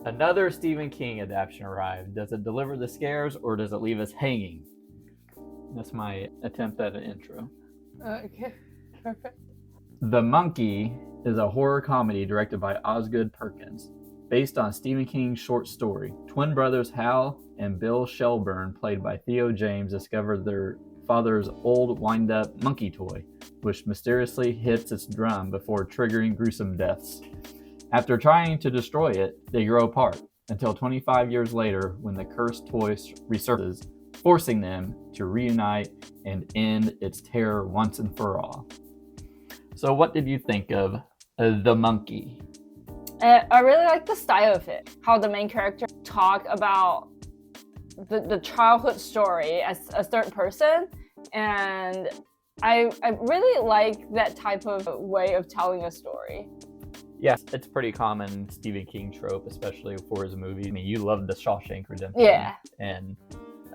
Another Stephen King adaptation arrived. Does it deliver the scares or does it leave us hanging? That's my attempt at an intro. Okay, perfect. The Monkey is a horror comedy directed by Osgood Perkins, based on Stephen King's short story. Twin brothers Hal and Bill Shelburne, played by Theo James, discover their father's old wind-up monkey toy, which mysteriously hits its drum before triggering gruesome deaths. After trying to destroy it, they grow apart, until 25 years later when the cursed toy resurfaces, forcing them to reunite and end its terror once and for all. So what did you think of The Monkey? I really like the style of it, how the main character talk about the childhood story as a third person, and I really like that type of way of telling a story. Yes, it's pretty common Stephen King trope, especially for his movies. I mean, you love The Shawshank Redemption. Yeah. And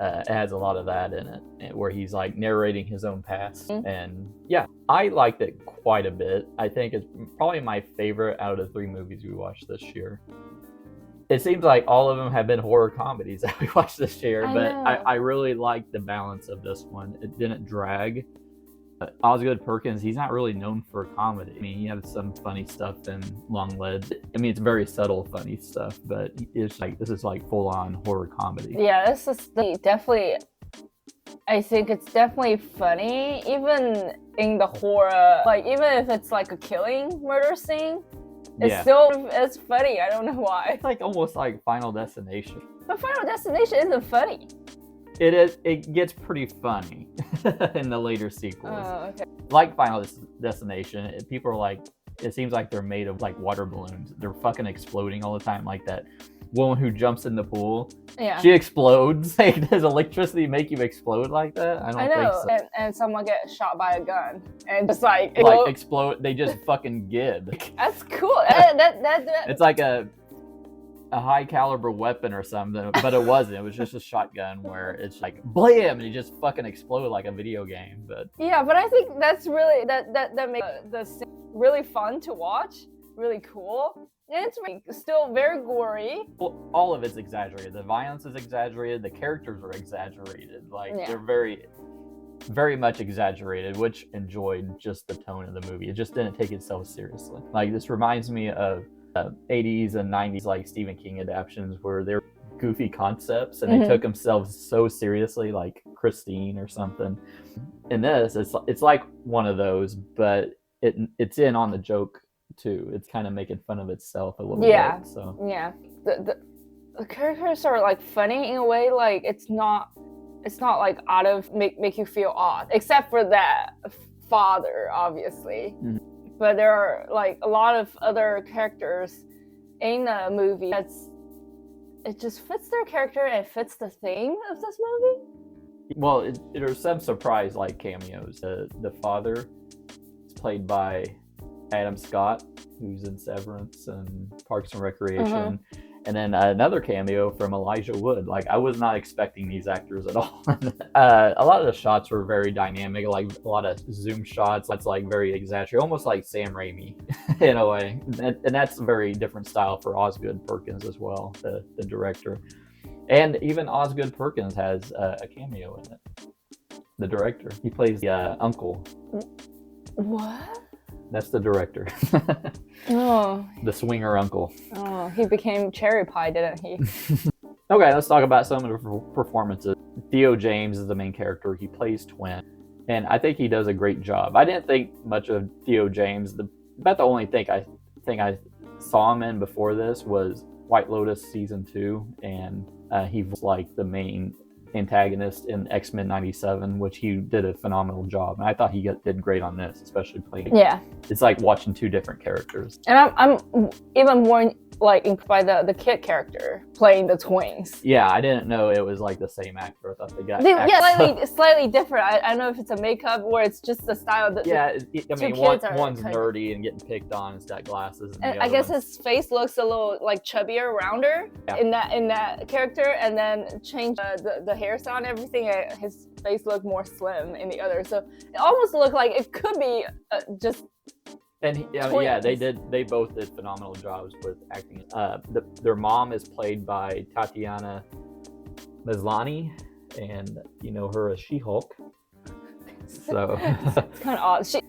it has a lot of that in it, where he's like narrating his own past. Mm-hmm. And yeah, I liked it quite a bit. I think it's probably my favorite out of the 3 movies we watched this year. It seems like all of them have been horror comedies that we watched this year, but I really liked the balance of this one. It didn't drag. Osgood Perkins, he's not really known for comedy. I mean, he has some funny stuff in Long Lead. I mean, it's very subtle funny stuff, but it's like this is like full-on horror comedy. Yeah, this is definitely. I think it's definitely funny, even in the horror. Like even if it's like a killing murder scene, it's funny. I don't know why. It's like almost like Final Destination. But Final Destination isn't funny. It is. It gets pretty funny in the later sequels. Oh, okay. Like Final Destination, people are like, it seems like they're made of like water balloons. They're fucking exploding all the time. Like that woman who jumps in the pool. Yeah. She explodes. Like, does electricity make you explode like that? I don't think so. And someone gets shot by a gun and just like explode. They just fucking gib. That's cool. that It's like a high caliber weapon or something, but it wasn't. It was just a shotgun where it's like blam and it just fucking exploded like a video game. But yeah, but I think that's really that makes the scene really fun to watch, really cool, and it's still very gory. Well, all of it's exaggerated. The violence is exaggerated. The characters are exaggerated. Like they're very, very much exaggerated, which enjoyed just the tone of the movie. It just didn't take itself seriously. Like this reminds me of 80s and 90s like Stephen King adaptations where they're goofy concepts and they took themselves so seriously, like Christine or something. In this, it's like one of those, but it's in on the joke too. It's kind of making fun of itself a little bit. So yeah, the characters are like funny in a way. Like it's not like out of make you feel odd, except for that father, obviously. Mm-hmm. But there are like a lot of other characters in the movie it just fits their character and fits the theme of this movie. Well, there's some surprise like cameos. The father is played by Adam Scott, who's in Severance and Parks and Recreation. And then another cameo from Elijah Wood. Like, I was not expecting these actors at all. A lot of the shots were very dynamic, like a lot of zoom shots. That's like very exaggerated, almost like Sam Raimi in a way. And that's a very different style for Osgood Perkins as well, the director. And even Osgood Perkins has a cameo in it. The director. He plays the uncle. What? That's the director. Oh. The swinger uncle. Oh, he became cherry pie, didn't he? Okay, let's talk about some of the performances. Theo James is the main character. He plays Twin, and I think he does a great job. I didn't think much of Theo James. About the only thing I saw him in before this was White Lotus season 2, and he was like the main antagonist in X-Men 97, which he did a phenomenal job, and I thought he did great on this, especially playing. Yeah, it's like watching 2 different characters. And I'm even more like impressed by the kid character playing the twins. Yeah, I didn't know it was like the same actor. I thought they got slightly different. I don't know if it's a makeup or it's just the style. I mean, one's nerdy and getting picked on. It's got glasses. And I guess his face looks a little like chubbier, rounder in that character, and then change the hairstyle and everything. His face looked more slim in the other, so it almost looked like it could be just And they both did phenomenal jobs with acting. Their mom is played by Tatiana Maslany, and you know her as She-Hulk. So it's kind of odd. She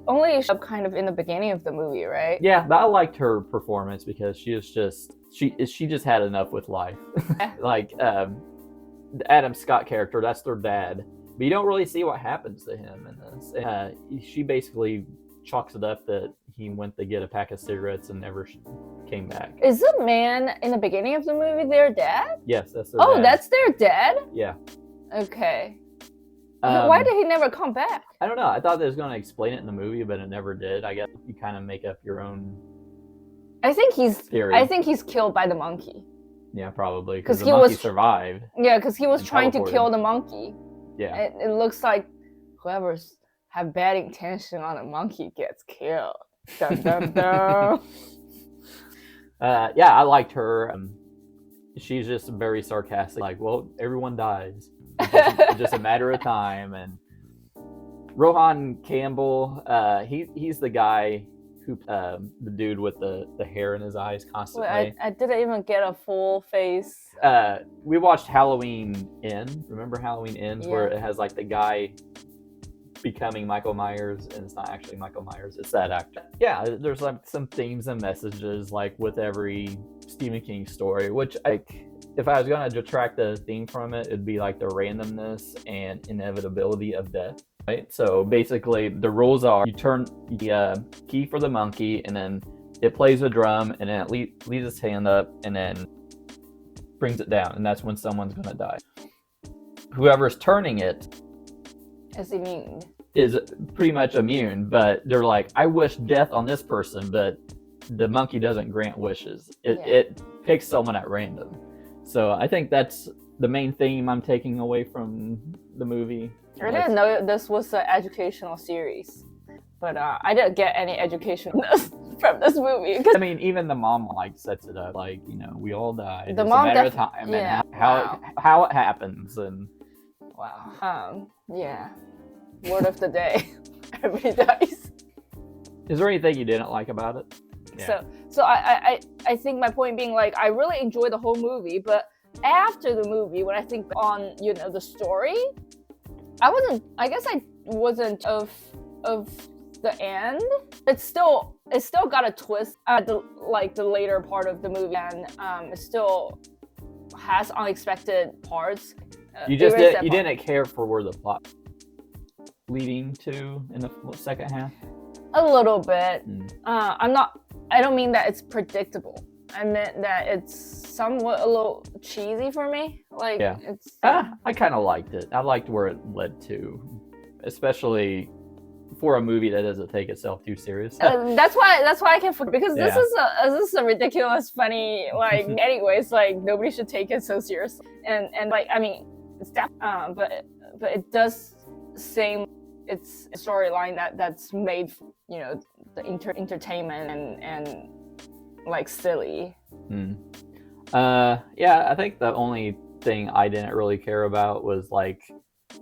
only showed up kind of in the beginning of the movie, right? Yeah, but I liked her performance because she just had enough with life. Like the Adam Scott character, that's their dad, but you don't really see what happens to him in this. She basically chalks it up that he went to get a pack of cigarettes and never came back. Is the man in the beginning of the movie their dad? Yes, that's their dad. Oh, that's their dad? Yeah. Okay. Why did he never come back? I don't know. I thought they was going to explain it in the movie, but it never did. I guess you kind of make up your own theory. I think he's killed by the monkey. Yeah, probably. Because the monkey survived. Yeah, because he was trying to kill the monkey. Yeah. It looks like whoever's have bad intention on a monkey gets killed. Dun, dun, dun. Yeah, I liked her. She's just very sarcastic. Like, well, everyone dies. It's just a matter of time. And Rohan Campbell, he's the guy who, the dude with the hair in his eyes constantly. Wait, I didn't even get a full face. We watched Halloween Ends. Remember Halloween Ends, where it has like the guy becoming Michael Myers, and it's not actually Michael Myers, it's that actor. Yeah, there's like some themes and messages like with every Stephen King story, which if I was going to detract the theme from it, it'd be like the randomness and inevitability of death, right? So basically the rules are you turn the key for the monkey, and then it plays a drum, and then it leaves its hand up, and then brings it down, and that's when someone's going to die. Whoever's turning it is pretty much immune, but they're like, I wish death on this person, but the monkey doesn't grant wishes. It picks someone at random. So I think that's the main theme I'm taking away from the movie. I didn't know this was an educational series, but I didn't get any education from this movie. I mean, even the mom sets it up like, you know, we all die. The mom, a matter of time, and how it happens, and yeah. Word of the day: everybody dies. Is there anything you didn't like about it? Yeah. So I think my point being, like, I really enjoyed the whole movie, but after the movie, when I think on, you know, the story, I wasn't of the end. It still got a twist at the later part of the movie, and it still has unexpected parts. You didn't care for where the plot leading to in the second half? A little bit. I don't mean that it's predictable. I meant that it's somewhat a little cheesy for me. Like, it's. I kind of liked it. I liked where it led to, especially for a movie that doesn't take itself too serious. That's why I can forget, because this is a ridiculous, funny, like. Anyways, like, nobody should take it so seriously. And like, I mean, it's but it does seem it's a storyline that's made, you know, the entertainment and like silly. I think the only thing I didn't really care about was like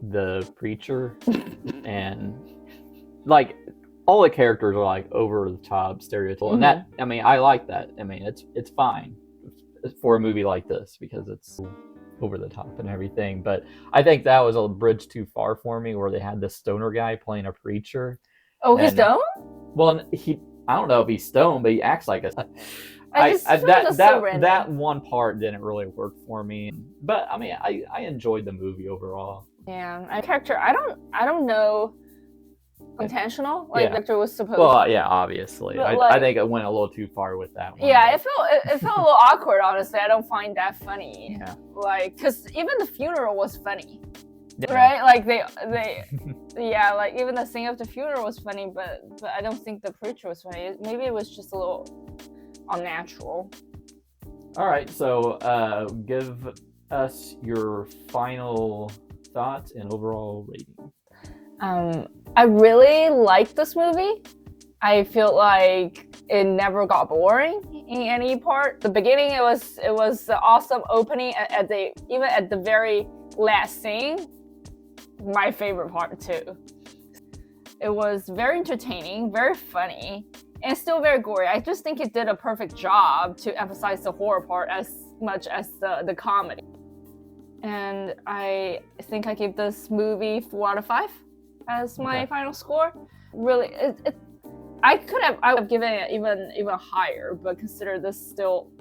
the preacher and like all the characters are like over the top stereotypical, and that, I mean, I like that. I mean, it's fine for a movie like this because it's over the top and everything, but I think that was a bridge too far for me, where they had this stoner guy playing a preacher. Oh, he's stoned? Well, I don't know if he's stoned, but he acts like a. That one part didn't really work for me, but I mean, I enjoyed the movie overall. Yeah, a character I don't know. Intentional, like Victor was supposed. Well, yeah, obviously. I think it went a little too far with that one. Yeah, it felt a little awkward. Honestly, I don't find that funny. Yeah. Like, because even the funeral was funny, right? Like they, like even the scene of the funeral was funny, but I don't think the preacher was funny. Maybe it was just a little unnatural. All right, so give us your final thoughts and overall rating. I really liked this movie. I feel like it never got boring in any part. The beginning, it was the awesome opening even at the very last scene. My favorite part too. It was very entertaining, very funny, and still very gory. I just think it did a perfect job to emphasize the horror part as much as the comedy. And I think I gave this movie 4 out of 5 as my final score. Really, I would have given it even higher, but consider this still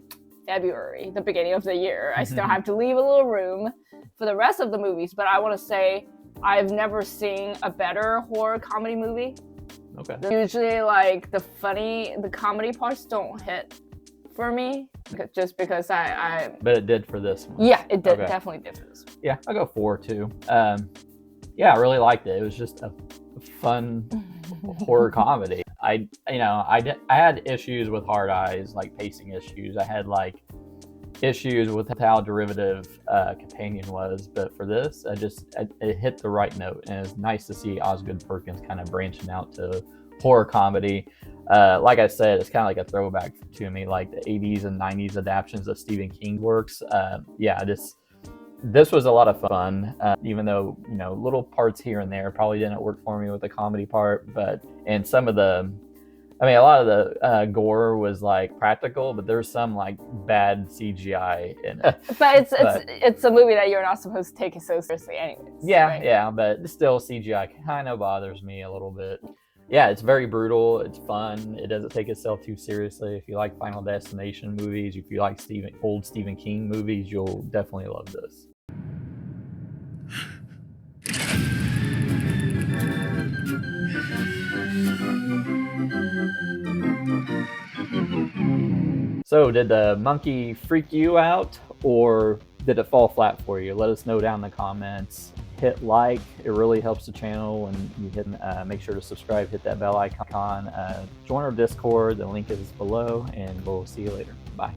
February, the beginning of the year. I still have to leave a little room for the rest of the movies, but I want to say I've never seen a better horror comedy movie. Okay. Usually, like, the comedy parts don't hit for me, just because I But it did for this one. Yeah, it did. Definitely did for this one. Yeah, I'll go 4 too. Yeah, I really liked it. It was just a fun horror comedy. I had issues with Hard Eyes, like pacing issues. I had like issues with how derivative Companion was, but for this, it hit the right note, and it's nice to see Osgood Perkins kind of branching out to horror comedy. Like I said, it's kind of like a throwback to me, like the 80s and 90s adaptations of Stephen King works. This was a lot of fun, even though, little parts here and there probably didn't work for me with the comedy part, and a lot of the gore was like practical, but there's some like bad CGI in it. But it's a movie that you're not supposed to take it so seriously anyways. Yeah, right? yeah, but still CGI kind of bothers me a little bit. Yeah, it's very brutal. It's fun. It doesn't take itself too seriously. If you like Final Destination movies, if you like old Stephen King movies, you'll definitely love this. So, did the monkey freak you out, or did it fall flat for you? Let us know down in the comments. Hit like, it really helps the channel, and you can make sure to subscribe, hit that bell icon, join our Discord, the link is below, and we'll see you later. Bye.